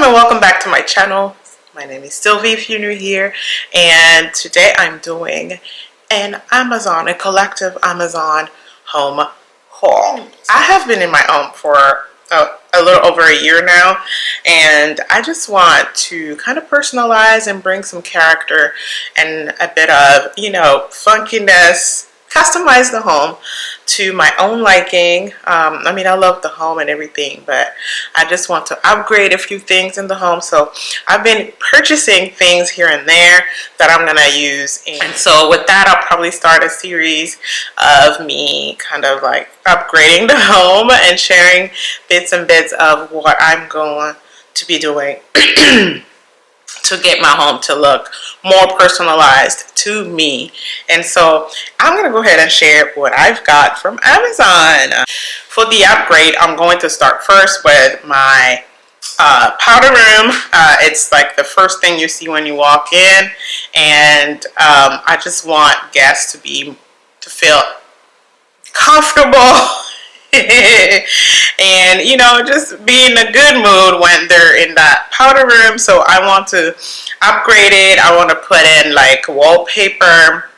and welcome back to my channel. My name is Sylvie if you're new here, and today I'm doing a collective Amazon home haul. I have been in my home for a little over a year now, and I just want to kind of personalize and bring some character and a bit of, funkiness, customize the home to my own liking. I mean, I love the home and everything, but I just want to upgrade a few things in the home. So I've been purchasing things here and there that I'm gonna use, and so with that I'll probably start a series of me kind of like upgrading the home and sharing bits and bits of what I'm going to be doing to get my home to look more personalized to me. And so I'm gonna go ahead and share what I've got from Amazon. For the upgrade, I'm going to start first with my powder room. It's like the first thing you see when you walk in, and I just want guests to feel comfortable and just be in a good mood when they're in that powder room. So I want to upgrade it. I want to put in like wallpaper.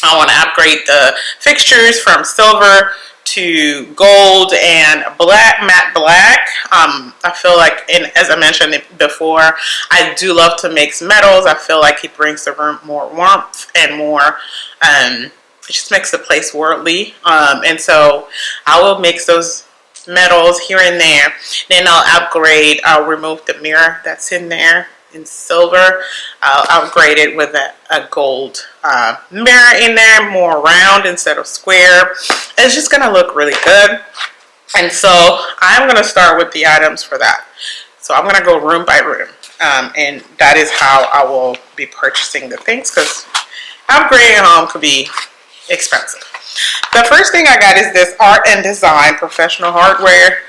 I want to upgrade the fixtures from silver to gold and matte black. I feel like, as I mentioned before, I do love to mix metals. I feel like it brings the room more warmth and more it just makes the place worldly, and so I will mix those metals here and there. Then I'll remove the mirror that's in there in silver. I'll upgrade it with a gold mirror in there, more round instead of square. It's just gonna look really good, and so I'm gonna start with the items for that. So I'm gonna go room by room, and that is how I will be purchasing the things, because upgrading a home could be expensive. The first thing I got is this Art and Design professional hardware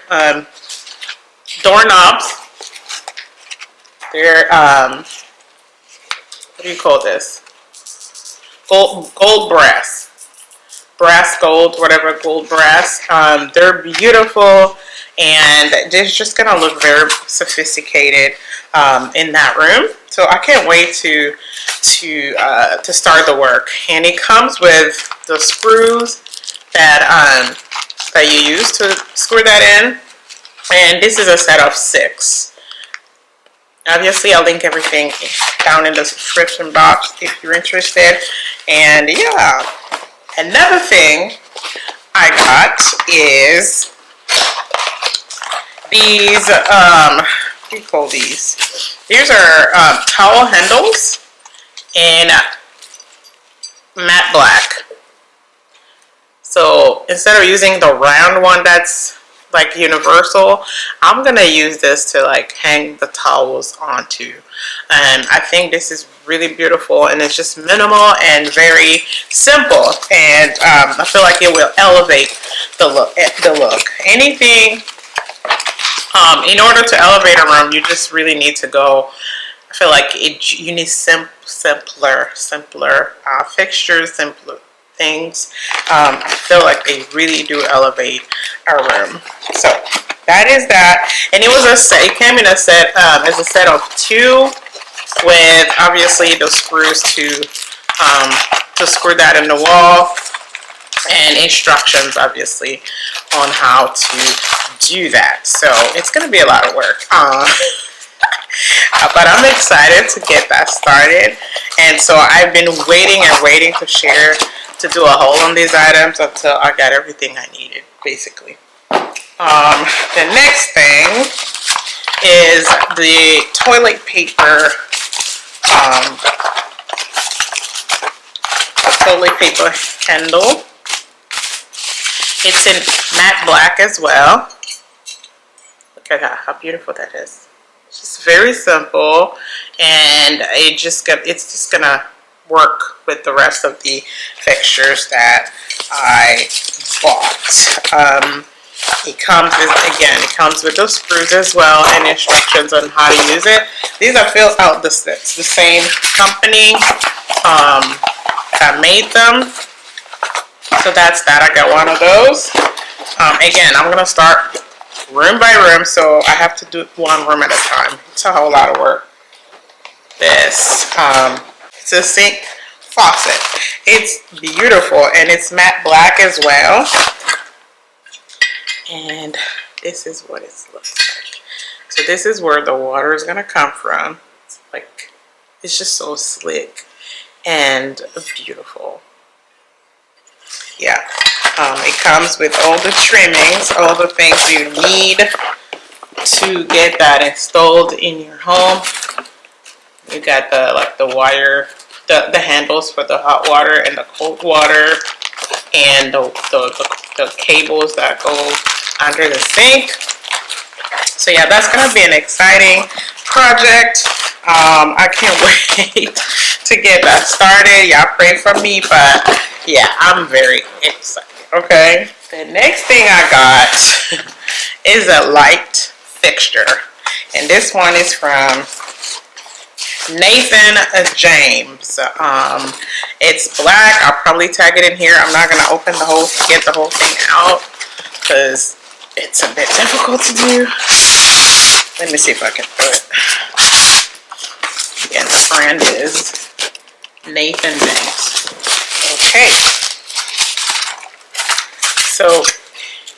doorknobs. They're what do you call this? Gold brass gold, whatever, gold brass. They're beautiful, and they're just gonna look very sophisticated in that room. So I can't wait to start the work. And it comes with the screws that that you use to screw that in, and this is a set of 6. Obviously, I'll link everything down in the description box if you're interested. And yeah, another thing I got is these, what do you call these? These are towel handles in matte black. So instead of using the round one that's like universal, I'm gonna use this to like hang the towels onto, and I think this is really beautiful, and it's just minimal and very simple, and I feel like it will elevate the look. Anything in order to elevate a room, you just really need to go, I feel like you need simpler fixtures, simpler things. I feel like they really do elevate our room. So that is that, and it came in a set as a set of 2, with obviously the screws to screw that in the wall, and instructions obviously on how to do that. So it's gonna be a lot of work, but I'm excited to get that started. And so I've been waiting to do a haul on these items until I got everything I needed, basically. The next thing is the toilet paper, handle. It's in matte black as well. Look at that, how beautiful that is. It's just very simple, and it's just gonna work with the rest of the fixtures that I bought. It comes with those screws as well, and instructions on how to use it. These are filled out the same company that made them. So that's that. I got one of those. Again, I'm gonna start room by room, so I have to do one room at a time. It's a whole lot of work. This, it's a sink faucet. It's beautiful, and it's matte black as well. And this is what it looks like. So this is where the water is going to come from. It's like, it's just so slick and beautiful. Yeah. It comes with all the trimmings, all the things you need to get that installed in your home. You got the wire, the handles for the hot water and the cold water, and the cables that go under the sink. So yeah, that's gonna be an exciting project. I can't wait to get that started. Y'all pray for me, but yeah, I'm very excited. Okay, the next thing I got is a light fixture, and this one is from Nathan James. It's black. I'll probably tag it in here. I'm not gonna get the whole thing out because it's a bit difficult to do. Let me see if I can do it. Again, the brand is Nathan James. Okay. So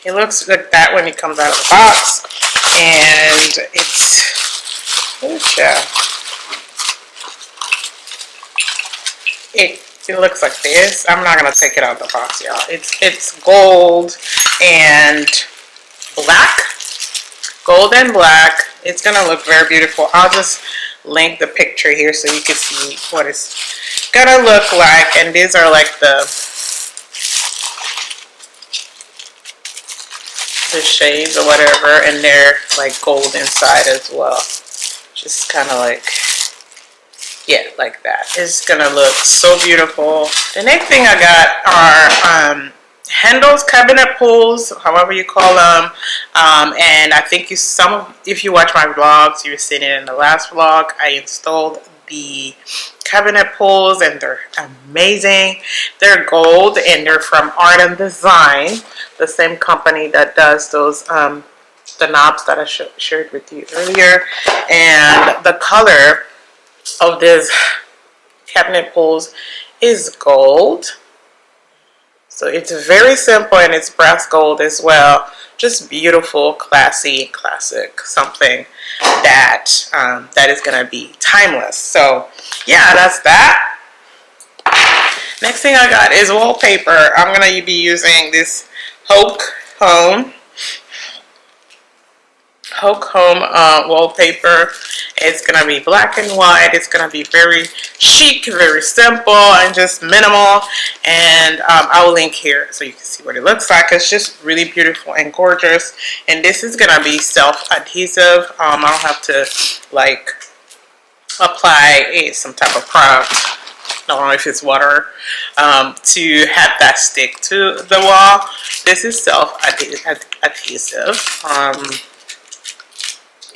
it looks like that when it comes out of the box, and it's, it looks like this. I'm not gonna take it out of the box, y'all. It's gold and black. Gold and black. It's gonna look very beautiful. I'll just link the picture here so you can see what it's gonna look like. And these are like the shades or whatever, and they're like gold inside as well. Just kind of like, yeah, like that. It's gonna look so beautiful. The next thing I got are handles, cabinet pulls, however you call them. And I think if you watch my vlogs, you've seen it in the last vlog. I installed the cabinet pulls, and they're amazing. They're gold, and they're from Art and Design, the same company that does those the knobs that I shared with you earlier. And the color of this cabinet pulls is gold. So it's very simple, and it's brass gold as well. Just beautiful, classy, classic, something that that is gonna be timeless. So yeah, that's that. Next thing I got is wallpaper. I'm gonna be using this Hoke Home wallpaper. It's gonna be black and white. It's gonna be very chic, very simple, and just minimal. And I will link here so you can see what it looks like. It's just really beautiful and gorgeous. And this is gonna be self-adhesive. I don't have to like apply some type of product, I don't know if it's water, to have that stick to the wall. This is self-adhesive.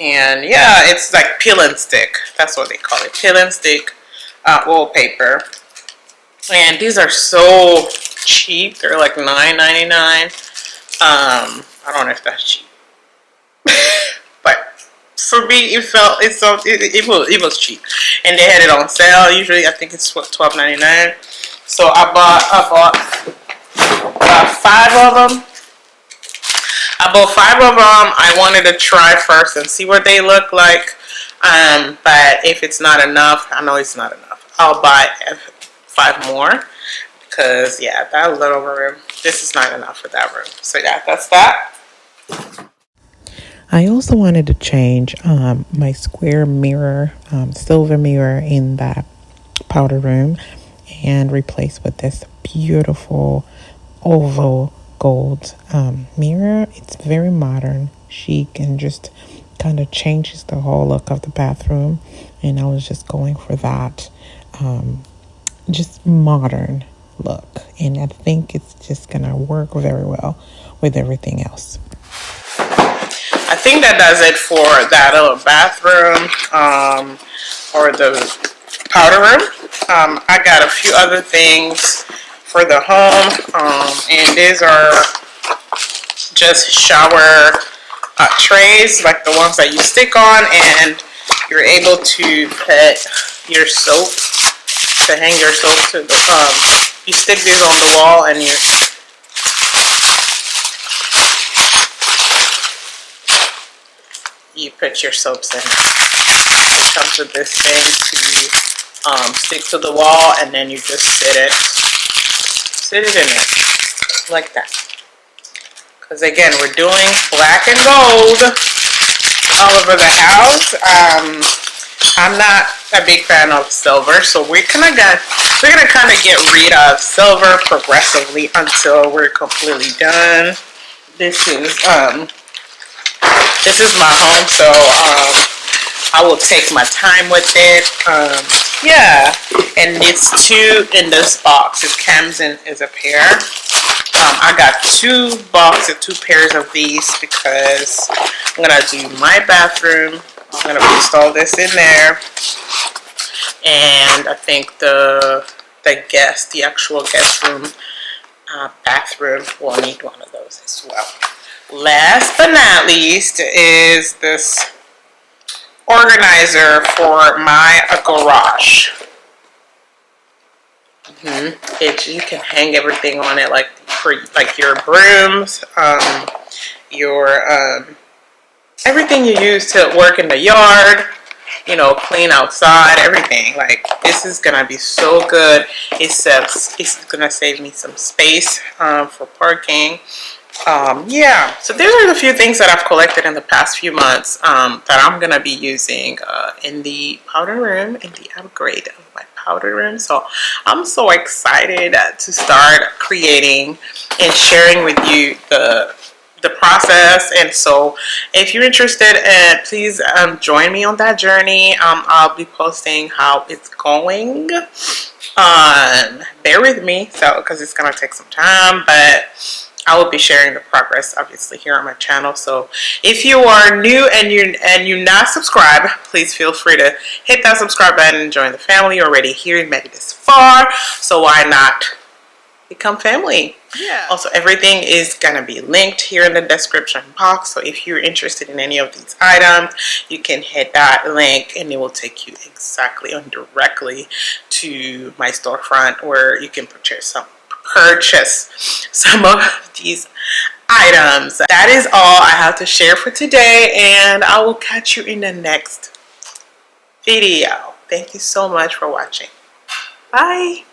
And yeah, it's like peel and stick. That's what they call it, peel and stick wallpaper. And these are so cheap. They're like $9.99. I don't know if that's cheap, but for me, it was cheap. And they had it on sale. Usually, I think it's $12.99. So I bought 5 of them. I bought 5 of them. I wanted to try first and see what they look like. But if it's not enough, I know it's not enough, I'll buy 5 more. Because, yeah, that little room, this is not enough for that room. So, yeah, that's that. I also wanted to change my square mirror, silver mirror in that powder room, and replace with this beautiful oval gold mirror. It's very modern, chic, and just kind of changes the whole look of the bathroom. And I was just going for that just modern look, and I think it's just gonna work very well with everything else. I think that does it for that little bathroom or the powder room. I got a few other things for the home, and these are just shower trays, like the ones that you stick on, and you're able to put your soap, to hang your soap to the, you stick these on the wall and you put your soaps in. It comes with this thing to stick to the wall, and then you just sit it in it like that. Because again, we're doing black and gold all over the house. I'm not a big fan of silver, so we're gonna kind of get rid of silver progressively until we're completely done. This is my home, so I will take my time with it. Yeah, and it's two in this box. It comes in as a pair. I got two pairs of these because I'm gonna do my bathroom. I'm gonna install this in there, and I think the actual guest room bathroom will need one of those as well. Last but not least is this organizer for my garage. You can hang everything on it, like your brooms, your everything you use to work in the yard, you know, clean outside, everything. Like, this is gonna be so good. It's gonna save me some space for parking. Yeah, so these are the few things that I've collected in the past few months that I'm gonna be using in the powder room, in the upgrade of my powder room. So I'm so excited to start creating and sharing with you the process. And so if you're interested, please join me on that journey. I'll be posting how it's going. Bear with me, because it's gonna take some time, but I will be sharing the progress obviously here on my channel. So if you are new and you're not subscribed, please feel free to hit that subscribe button and join the family. You're already here and made it this far, so why not become family? Yeah. Also, everything is gonna be linked here in the description box, so if you're interested in any of these items, you can hit that link and it will take you exactly and directly to my storefront where you can purchase some of these items. That is all I have to share for today, and I will catch you in the next video. Thank you so much for watching. Bye.